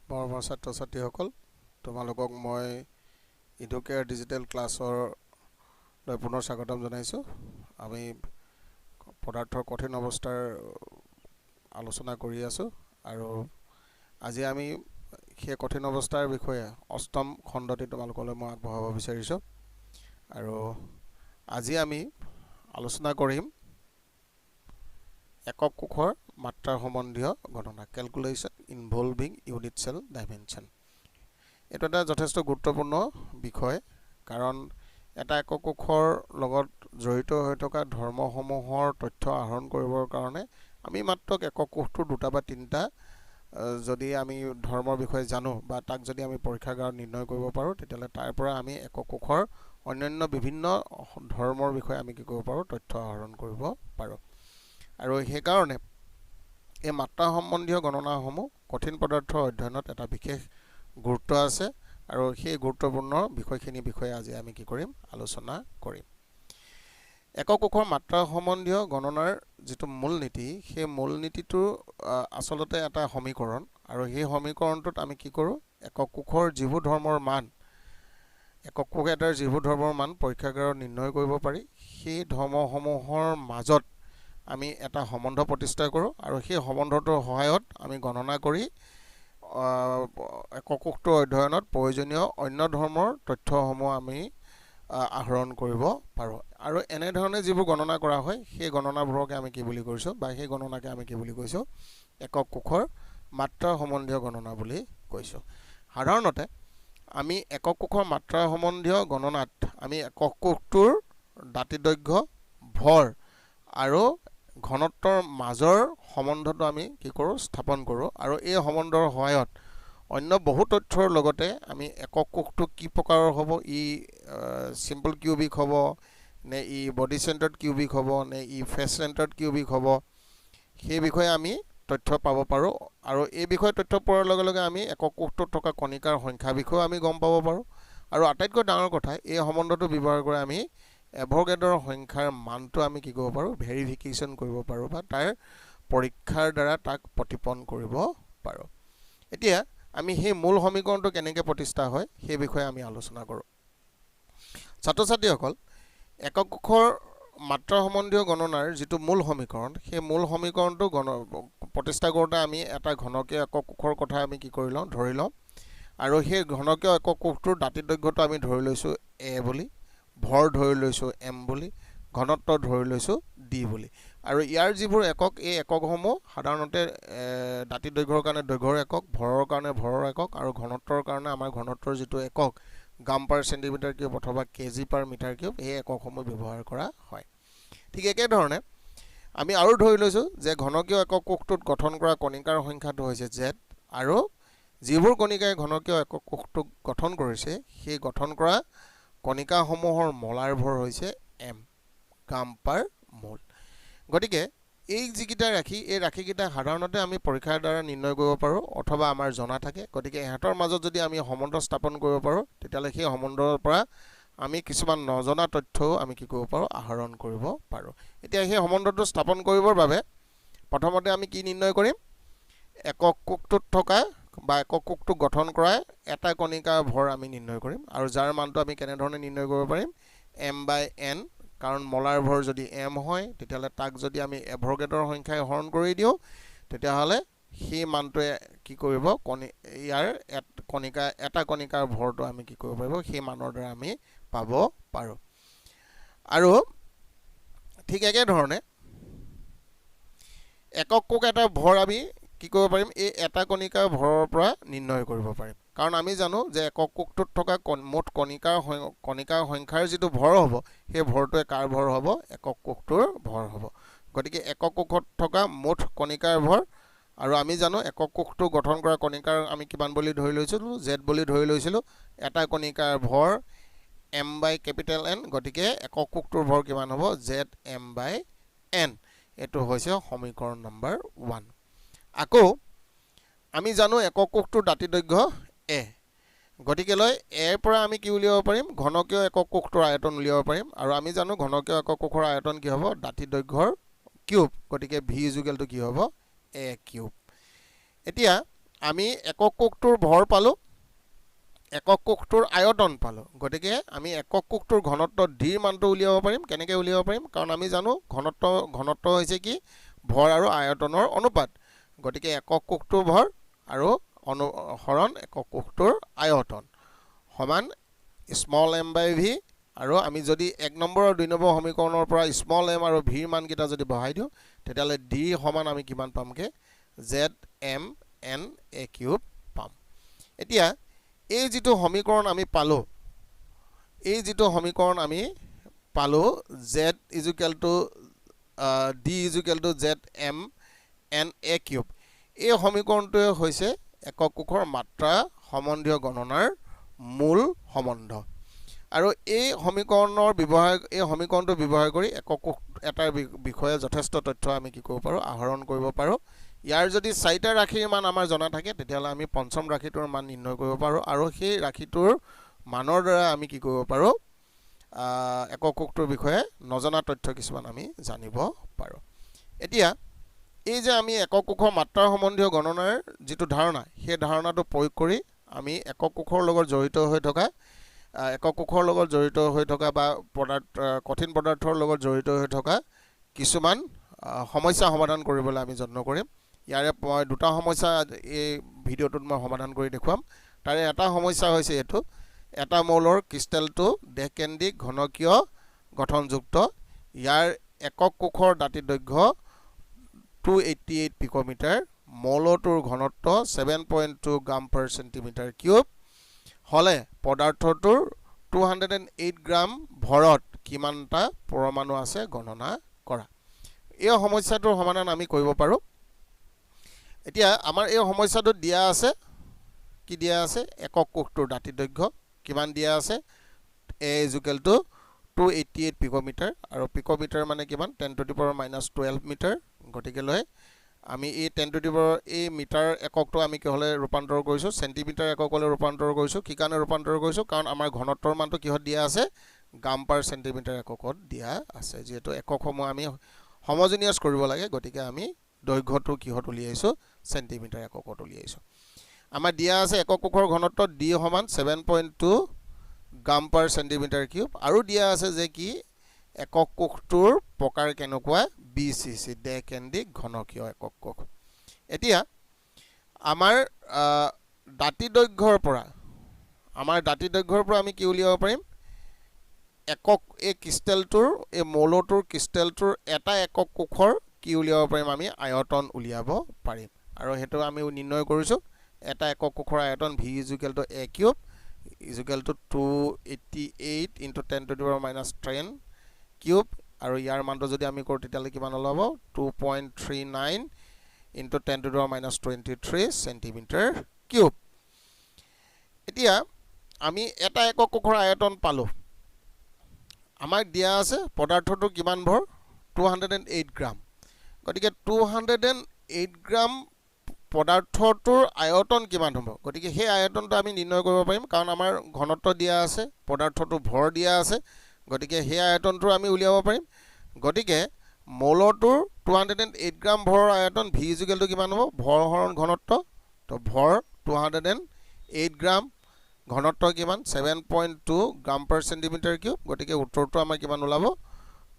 মৰমৰ ছাত্ৰ ছাত্ৰীসকল, তোমালোকক মই ইডুকেয়াৰ ডিজিটেল ক্লাছৰ পুনৰ স্বাগতম জনাইছোঁ। আমি পদাৰ্থৰ কঠিন অৱস্থাৰ আলোচনা কৰি আছোঁ আৰু আজি আমি সেই কঠিন অৱস্থাৰ বিষয়ে অষ্টম খণ্ডটি তোমালোকলৈ মই আগবঢ়াব বিচাৰিছোঁ। আৰু আজি আমি আলোচনা কৰিম একক কোষৰ মাত্ৰাৰ সম্বন্ধীয় গণনা, calculation involving unit cell dimension. এইটো এটা যথেষ্ট গুৰুত্বপূৰ্ণ বিষয়, কাৰণ এটা একক কোষৰ লগত জড়িত হৈ থকা ধৰ্মসমূহৰ তথ্য আহৰণ কৰিবৰ কাৰণে আমি মাত্ৰ একক কোষটোৰ দুটা বা তিনিটা যদি আমি ধৰ্মৰ বিষয়ে জানো বা তাক যদি আমি পৰীক্ষাগাৰত নিৰ্ণয় কৰিব পাৰোঁ, তেতিয়াহ'লে তাৰ পৰা আমি একক কোষৰ অন্যান্য বিভিন্ন ধৰ্মৰ বিষয়ে আমি কি কৰিব পাৰোঁ, তথ্য আহৰণ কৰিব পাৰোঁ। আৰু সেইকাৰণে এই মাত্ৰা সম্বন্ধীয় গণনাসমূহ কঠিন পদাৰ্থৰ অধ্যয়নত এটা বিশেষ গুৰুত্ব আছে আৰু সেই গুৰুত্বপূৰ্ণ বিষয়খিনিৰ বিষয়ে আজি আমি কি কৰিম, আলোচনা কৰিম। একক কোষৰ মাত্ৰা সম্বন্ধীয় গণনাৰ যিটো মূলনীতি, সেই মূলনীতিটো আচলতে এটা সমীকৰণ, আৰু সেই সমীকৰণটোত আমি কি কৰোঁ, একক কোষৰ যিবোৰ ধৰ্মৰ মান, একক কোষ এটাৰ যিবোৰ ধৰ্মৰ মান পৰীক্ষাগাৰত নিৰ্ণয় কৰিব পাৰি, সেই ধৰ্মসমূহৰ মাজত আমি এটা সম্বন্ধ প্ৰতিষ্ঠা কৰোঁ আৰু সেই সম্বন্ধটোৰ সহায়ত আমি গণনা কৰি একক কোষটোৰ অধ্যয়নত প্ৰয়োজনীয় অন্য ধৰ্মৰ তথ্যসমূহ আমি আহৰণ কৰিব পাৰোঁ। আৰু এনেধৰণে যিবোৰ গণনা কৰা হয়, সেই গণনাবোৰকে আমি কি বুলি কৈছোঁ, বা সেই গণনাকে আমি কি বুলি কৈছোঁ, একক কোষৰ মাত্ৰা সম্বন্ধীয় গণনা বুলি কৈছোঁ। সাধাৰণতে আমি একক কোষৰ মাত্ৰা সম্বন্ধীয় গণনাত আমি একক কোষটোৰ দাঁতি দৈৰ্ঘ্য, ভৰ আৰু ঘনত্বৰ মাজৰ সম্বন্ধটো আমি কি কৰোঁ, স্থাপন কৰোঁ। আৰু এই সম্বন্ধৰ সহায়ত অন্য বহু তথ্যৰ লগতে আমি একক কোষটো কি প্ৰকাৰৰ হ'ব, ই চিম্পল কিউবিক হ'ব নে ই বডি চেণ্টাৰ্ড কিউবিক হ'ব নে ই ফেচ চেণ্টাৰ্ড কিউবিক হ'ব, সেই বিষয়ে আমি তথ্য পাব পাৰোঁ। আৰু এই বিষয়ে তথ্য পোৱাৰ লগে লগে আমি একক কোষটোত থকা কণিকাৰ সংখ্যা বিষয়েও আমি গম পাব পাৰোঁ। আৰু আটাইতকৈ ডাঙৰ কথা, এই সম্বন্ধটো ব্যৱহাৰ কৰি আমি এভোগাড্ৰৰ সংখ্যাৰ মানটো আমি কি কৰিব পাৰোঁ, ভেৰিফিকেশ্যন কৰিব পাৰোঁ বা তাৰ পৰীক্ষাৰ দ্বাৰা তাক প্ৰতিপন্ন কৰিব পাৰোঁ। এতিয়া আমি সেই মূল সমীকৰণটো কেনেকৈ প্ৰতিষ্ঠা হয় সেই বিষয়ে আমি আলোচনা কৰোঁ। ছাত্ৰ ছাত্ৰীসকল, একক কোষৰ মাত্ৰা সম্বন্ধীয় গণনাৰ যিটো মূল সমীকৰণ, সেই মূল সমীকৰণটো প্ৰতিষ্ঠা কৰোঁতে আমি এটা ঘনকীয় একক কোষৰ কথা আমি কি কৰি লওঁ, ধৰি লওঁ। আৰু সেই ঘনকীয় একক কোষটোৰ দাঁতি দৈৰ্ঘ্যটো আমি ধৰি লৈছোঁ এ বুলি, ভৰ ধৰি লৈছোঁ এম বুলি, ঘনত্ব ধৰি লৈছোঁ ডি বুলি। আৰু ইয়াৰ যিবোৰ একক, এই এককসমূহ সাধাৰণতে দাঁতি দৈৰ্ঘ্যৰ কাৰণে দৈৰ্ঘ্যৰ একক, ভৰৰ কাৰণে ভৰৰ একক, আৰু ঘনত্বৰ কাৰণে আমাৰ ঘনত্বৰ যিটো একক গ্ৰাম পাৰ চেণ্টিমিটাৰ কিউব অথবা কেজি পাৰ মিটাৰ কিউব, এই এককসমূহ ব্যৱহাৰ কৰা হয়। ঠিক একেধৰণে আমি আৰু ধৰি লৈছোঁ যে ঘনকীয় একক কোষটোত গঠন কৰা কণিকাৰ সংখ্যাটো হৈছে জেড, আৰু যিবোৰ কণিকাই ঘনকীয় একক কোষটোক গঠন কৰিছে, সেই গঠন কৰা কণিকাসমূহৰ মলাৰ ভৰ হৈছে এম, গ্ৰাম পাৰ মোল। গতিকে এই যিকেইটা ৰাশি, এই ৰাশিকেইটা সাধাৰণতে আমি পৰীক্ষাৰ দ্বাৰা নিৰ্ণয় কৰিব পাৰোঁ অথবা আমাৰ জনা থাকে। গতিকে ইহঁতৰ মাজত যদি আমি সম্বন্ধ স্থাপন কৰিব পাৰোঁ, তেতিয়াহ'লে সেই সম্বন্ধৰ পৰা আমি কিছুমান নজনা তথ্যও আমি কি কৰিব পাৰোঁ, আহৰণ কৰিব পাৰোঁ। এতিয়া সেই সম্বন্ধটো স্থাপন কৰিবৰ বাবে প্ৰথমতে আমি কি নিৰ্ণয় কৰিম, একক কোষটোত থকা বা একক কোষটো গঠন কৰা এটা কণিকাৰ ভৰ আমি নিৰ্ণয় কৰিম, আৰু যাৰ মানটো আমি কেনেধৰণে নিৰ্ণয় কৰিব পাৰিম, এম বাই এন। কাৰণ মলাৰ ভৰ যদি এম হয়, তেতিয়াহ'লে তাক যদি আমি এভোগাড্ৰৰ সংখ্যাই হৰণ কৰি দিওঁ, তেতিয়াহ'লে সেই মানটোৱে কি কৰিব, ইয়াৰ এটা কণিকাৰ ভৰটো আমি কি কৰিব পাৰিব, সেই মানৰ দ্বাৰা আমি পাব পাৰোঁ। আৰু ঠিক একেধৰণে একক কোষ এটা ভৰ আমি কি কৰিব পাৰিম, এই এটা কণিকাৰ ভৰৰ পৰা নিৰ্ণয় কৰিব পাৰিম। কাৰণ আমি জানো যে একক কোষটোত থকা মুঠ কণিকাৰ সংখ্যাৰ যিটো ভৰ হ'ব, সেই ভৰটোৱে কাৰ ভৰ হ'ব, একক কোষটোৰ ভৰ হ'ব। গতিকে একক কোষত থকা মুঠ কণিকাৰ ভৰ, আৰু আমি জানো একক কোষটো গঠন কৰা কণিকাৰ আমি কিমান বুলি ধৰি লৈছিলোঁ, জেড বুলি ধৰি লৈছিলোঁ। এটা কণিকাৰ ভৰ এম বাই কেপিটেল এন, গতিকে একক কোষটোৰ ভৰ কিমান হ'ব, জেড এম বাই এন। এইটো হৈছে সমীকৰণ নম্বৰ 1। আকৌ আমি জানো একক কোষটোৰ দাঁতি দৈৰ্ঘ্য এ, গতিকেলৈ এৰ পৰা আমি কি উলিয়াব পাৰিম, ঘনকীয় একক কোষটোৰ আয়তন উলিয়াব পাৰিম। আৰু আমি জানো ঘনকীয় একক কোষৰ আয়তন কি হ'ব, দাঁতি দৈৰ্ঘ্যৰ কিউব, গতিকে ভি ইজুকেলটো কি হ'ব, এ কিউব। এতিয়া আমি একক কোষটোৰ ভৰ পালোঁ, একক কোষটোৰ আয়তন পালোঁ। গতিকে আমি একক কোষটোৰ ঘনত্ব ডিৰ মানটো উলিয়াব পাৰিম। কেনেকৈ উলিয়াব পাৰিম? কাৰণ আমি জানো ঘনত্ব হৈছে কি? ভৰ আৰু আয়তনৰ অনুপাত। গতিকে একক কোষটোৰ ভৰ আৰু হৰণ একক কোষটোৰ আয়তন সমান স্মল m বাই ভি। আৰু আমি যদি 1 নম্বৰ আৰু 2 নম্বৰ সমীকৰণৰ পৰা স্মল m আৰু ভিৰ মানকেইটা যদি বহাই দিওঁ, তেতিয়াহ'লে ডি সমান আমি কিমান পামগৈ? Z M N A cube পাম। এতিয়া এই যিটো সমীকৰণ আমি পালোঁ, Z equal to D equal to Z M N A cube, এই সমীকৰণটোৱে হৈছে একক কোষৰ মাত্ৰা সম্বন্ধীয় গণনাৰ মূল সম্বন্ধ। আৰু এই সমীকৰণটো ব্যৱহাৰ কৰি একক কোষ এটাৰ বিষয়ে যথেষ্ট তথ্য আমি কি কৰিব পাৰোঁ? আহৰণ কৰিব পাৰোঁ। ইয়াৰ যদি 4টা ৰাশিৰ মান আমাৰ জনা থাকে, তেতিয়াহ'লে আমি পঞ্চম ৰাশিটোৰ মান নিৰ্ণয় কৰিব পাৰোঁ। আৰু সেই ৰাশিটোৰ মানৰ দ্বাৰা আমি কি কৰিব পাৰোঁ? একক কোষটোৰ বিষয়ে নজনা তথ্য কিছুমান আমি জানিব পাৰোঁ। এতিয়া এই যে আমি একক কোষৰ মাত্ৰাৰ সম্বন্ধীয় গণনাৰ যিটো ধাৰণা, সেই ধাৰণাটো প্ৰয়োগ কৰি আমি একক কোষৰ লগত জড়িত হৈ থকা বা কঠিন পদাৰ্থৰ লগত জড়িত হৈ থকা কিছুমান সমস্যা সমাধান কৰিবলৈ আমি যত্ন কৰিম। ইয়াৰে মই 2টা সমস্যা এই ভিডিঅ'টোত মই সমাধান কৰি দেখুৱাম। তাৰে এটা সমস্যা হৈছে এইটো: এটা মৌলৰ ক্ৰিষ্টেলটো দেশকেন্দ্ৰিক ঘনকীয় গঠনযুক্ত। ইয়াৰ একক কোষৰ দাঁতি দৈৰ্ঘ্য 288 পিক'মিটাৰ, মৌলটোৰ ঘনত্ব 7.2 গ্ৰাম পাৰ চেণ্টিমিটাৰ কিউব হ'লে পদাৰ্থটোৰ 208 গ্ৰাম ভৰত কিমানটা পৰমাণু আছে গণনা কৰা। এই সমস্যাটোৰ সমাধান আমি কৰিব পাৰোঁ। এতিয়া আমাৰ এই সমস্যাটোত দিয়া আছে, কি দিয়া আছে? একক কোষটোৰ দাঁতি দৈৰ্ঘ্য কিমান দিয়া আছে? a ইজুকেল টু 288 পিক'মিটাৰ, আৰু পিক'মিটাৰ মানে কিমান? 10⁻⁻12 মিটাৰ। গতিকেলৈ আমি এই 10⁻, এই মিটাৰ এককটো আমি কিহলে ৰূপান্তৰ কৰিছোঁ? চেণ্টিমিটাৰ এককলৈ ৰূপান্তৰ কৰিছোঁ। কি কাৰণে ৰূপান্তৰ কৰিছোঁ? কাৰণ আমাৰ ঘনত্বৰ মানটো কিহত দিয়া আছে? গ্ৰাম পাৰ চেণ্টিমিটাৰ এককত দিয়া আছে। যিহেতু এককসমূহ আমি হোমোজেনিয়াছ কৰিব লাগে, গতিকে আমি দৈৰ্ঘ্যটো কিহত উলিয়াইছোঁ? চেণ্টিমিটাৰ এককত উলিয়াইছোঁ। আমাৰ দিয়া আছে একক কোষৰ ঘনত্ব ডি সমান 7.2 গ্ৰাম পাৰ চেণ্টিমিটাৰ কিউব, আৰু দিয়া আছে যে কি? একক কোষটোৰ প্ৰকাৰ কেনেকুৱা? BCC, দেশকেন্দ্ৰিক ঘনকীয় একক কোষ। এতিয়া আমাৰ দাঁতি দৈৰ্ঘ্যৰ পৰা আমি কি উলিয়াব পাৰিম? এই মৌলটোৰ ক্ৰিষ্টেলটোৰ এটা একক কোষৰ কি উলিয়াব পাৰিম? আমি আয়তন উলিয়াব পাৰিম। আৰু সেইটো আমি নিৰ্ণয় কৰিছোঁ। এটা একক কোষৰ আয়তন ভি ইজুকেল টু এ কিউব ইজুকেল টু 288 × 10⁻⁻10 কিউব, আৰু ইয়াৰ মানটো যদি আমি কৰোঁ তেতিয়াহ'লে কিমান ওলাব? 2.39 × 10⁻23 চেণ্টিমিটাৰ কিউব। এতিয়া আমি এটা একক কোষৰ আয়তন পালোঁ। আমাক দিয়া আছে পদাৰ্থটো কিমান ভৰ? 208 গ্ৰাম। গতিকে 208 গ্ৰাম পদাৰ্থটোৰ আয়তন কিমান হ'ব? গতিকে সেই আয়তনটো আমি নিৰ্ণয় কৰিব পাৰিম, কাৰণ আমাৰ ঘনত্ব দিয়া আছে, পদাৰ্থটো ভৰ দিয়া আছে। গতিকে সেই আয়তনটো আমি উলিয়াব পাৰিম। গতিকে মৌলটোৰ 208 গ্ৰাম ভৰৰ আয়তন ভি ইজুকেলটো কিমান হ'ব? ভৰ হৰণ ঘনত্ব। তো ভৰ 208 গ্ৰাম, ঘনত্ব কিমান? 7.2 গ্ৰাম পাৰ চেণ্টিমিটাৰ কিউব। গতিকে উত্তৰটো আমাৰ কিমান ওলাব?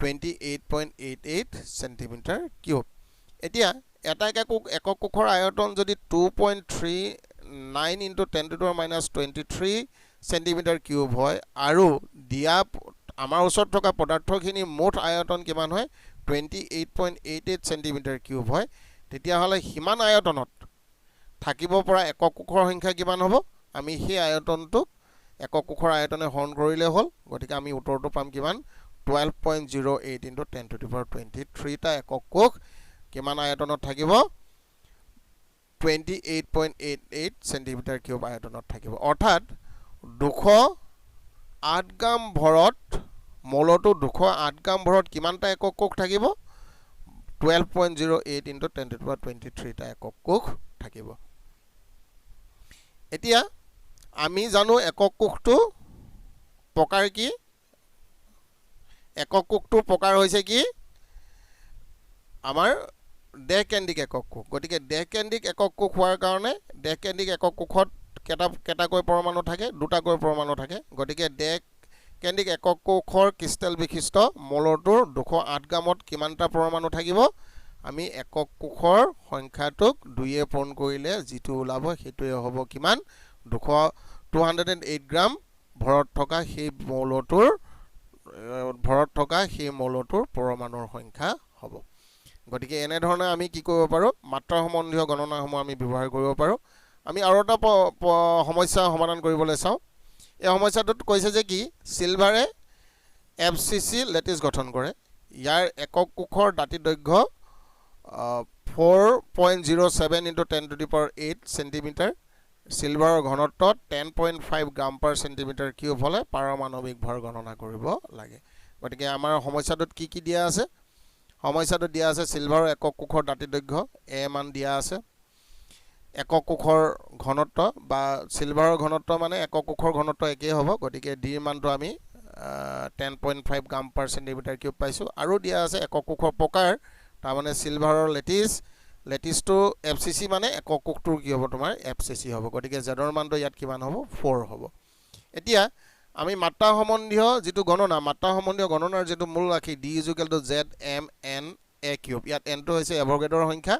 28.88 চেণ্টিমিটাৰ কিউব। এতিয়া এটা একক কোষৰ আয়তন যদি 2.39 × 10⁻23 চেণ্টিমিটাৰ কিউব হয়, আৰু দিয়া আমাৰ ওচৰত থকা পদাৰ্থখিনি মুঠ আয়তন কিমান হয়? 28.88 চেণ্টিমিটাৰ কিউব হয়, তেতিয়াহ'লে সিমান আয়তনত থাকিব পৰা একক কোষৰ সংখ্যা কিমান হ'ব? আমি সেই আয়তনটোক একক কোষৰ আয়তনে হৰণ কৰিলে হ'ল। গতিকে আমি উত্তৰটো পাম কিমান? 12.08 × 10⁻23টা একক কোষ কিমান আয়তনত থাকিব? 28.88 চেণ্টিমিটাৰ কিউব আয়তনত থাকিব। অৰ্থাৎ 208 গ্ৰাম ভৰত, মৌলটো 208 গ্ৰাম ভৰত কিমানটা একক কোষ থাকিব? 12.08 × 10⁻23টা একক কোষ থাকিব। এতিয়া আমি জানো একক কোষটো প্ৰকাৰ কি? একক কোষটোৰ প্ৰকাৰ হৈছে কি? আমাৰ দেহ কেন্দ্ৰিক একক কোষ গতিকে দেহ কেন্দ্ৰিক একক কোষ হোৱাৰ কাৰণে দেহ কেন্দ্ৰিক একক কোষত কেইটাকৈ পৰমাণু থাকে দুটাকৈ পৰমাণু থাকে গতিকে দেহ কেন্দ্ৰিক একক কোষৰ ক্ৰিষ্টেল বিশিষ্ট মৌলটোৰ 208 গ্ৰামত কিমানটা পৰমাণু থাকিব আমি একক কোষৰ সংখ্যাটোক 2 পূৰণ কৰিলে যিটো ওলাব সেইটোৱে হ'ব কিমান 208 গ্ৰাম ভৰত থকা সেই মৌলটোৰ পৰমাণুৰ সংখ্যা হ'ব গতিকে এনে ধৰণে আমি কি কৰিব পাৰো মাত্ৰা সম্বন্ধীয় গণনাসমূহ আমি ব্যৱহাৰ কৰিব পাৰো আমি আৰু এটা সমস্যা সমাধান কৰিবলৈ চাওঁ এই সমস্যাটোত কৈছে যে কি সিলভাৰে FCC লেটিছ গঠন কৰে ইয়াৰ একক কোষৰ দাঁতি দৈৰ্ঘ্য 4.07 × 10⁸ সেন্টিমিটাৰ সিলভাৰৰ ঘনত্ব 10.5 গ্ৰাম পাৰ সেন্টিমিটাৰ কিউব হলে পাৰমাণৱিক ভৰ গণনা কৰিব লাগে গতিকে আমাৰ সমস্যাটোত কি দিয়া আছে সমস্যাটোত দিয়া আছে সিলভাৰৰ একক কোষৰ দাঁতি দৈৰ্ঘ্য a মান দিয়া আছে একক কোষৰ ঘনত্ব বা সিলভাৰৰ ঘনত্ব মানে একক কোষৰ ঘনত্ব একেই হ'ব গতিকে d ৰ মানটো আমি 10.5 গ্ৰাম পাৰ সেন্টিমিটাৰ কিউব পাইছো আৰু দিয়া আছে একক কোষৰ প্ৰকাৰ তাৰ মানে সিলভাৰৰ লেটিছটো FCC মানে একক কোষটোৰ কি হ'ব তোমাৰ FCC হ'ব গতিকে z ৰ মানটো ইয়াত কিমান হ'ব 4 হ'ব এতিয়া আমি মাত্ৰা সম্বন্ধীয় যেটো মাত্ৰা সম্বন্ধীয় গণনাৰ যেটো মূল ৰাখি d = ZMN a কিউব ইয়াত n টো হৈছে এভোগাড্ৰৰ সংখ্যা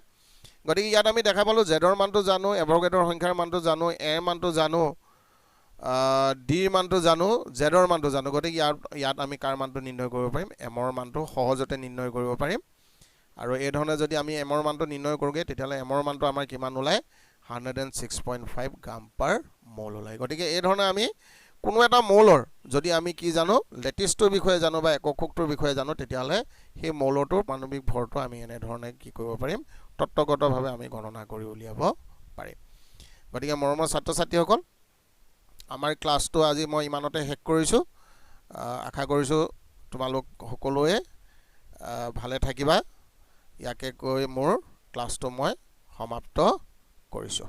গতিকে ইয়াত আমি দেখা পালো z ৰ মানটো জানো এভোগাড্ৰৰ সংখ্যাৰ মানটো জানো a ৰ মানটো জানো d ৰ মানটো জানো z ৰ মানটো জানো গতিকে ইয়াত আমি কাৰ মানটো নিৰ্ণয় কৰিব পাৰিম m ৰ মানটো সহজতে নিৰ্ণয় কৰিব পাৰিম আৰু এই ধৰণে যদি আমি m ৰ মানটো নিৰ্ণয় কৰোগে তেতিয়ালে m ৰ মানটো আমাৰ কিমান ওলায় 106.5 গ্ৰাম পাৰ মোল ওলায় গতিকে এই ধৰণে আমি কোনো এটা মৌলৰ যদি আমি কি জানো লেটিছটোৰ বিষয়ে জানো বা একক কোষটোৰ বিষয়ে জানো তেতিয়ালে সেই মৌলটোৰ পাৰমাণৱিক ভৰটো আমি এনে ধৰণে কি কৰিব পাৰিম তত্ত্বগতভাৱে আমি গণনা কৰি উলিয়াব পাৰিম গতিকে মৰমৰ ছাত্ৰ ছাত্ৰীসকল আমাৰ ক্লাছটো আজি মই ইমানতে শেষ কৰিছো আশা কৰিছো তোমালোক সকলোৱে ভালে থাকিবা ইয়াকে কৈ মোৰ ক্লাছটো মই সমাপ্ত কৰিছো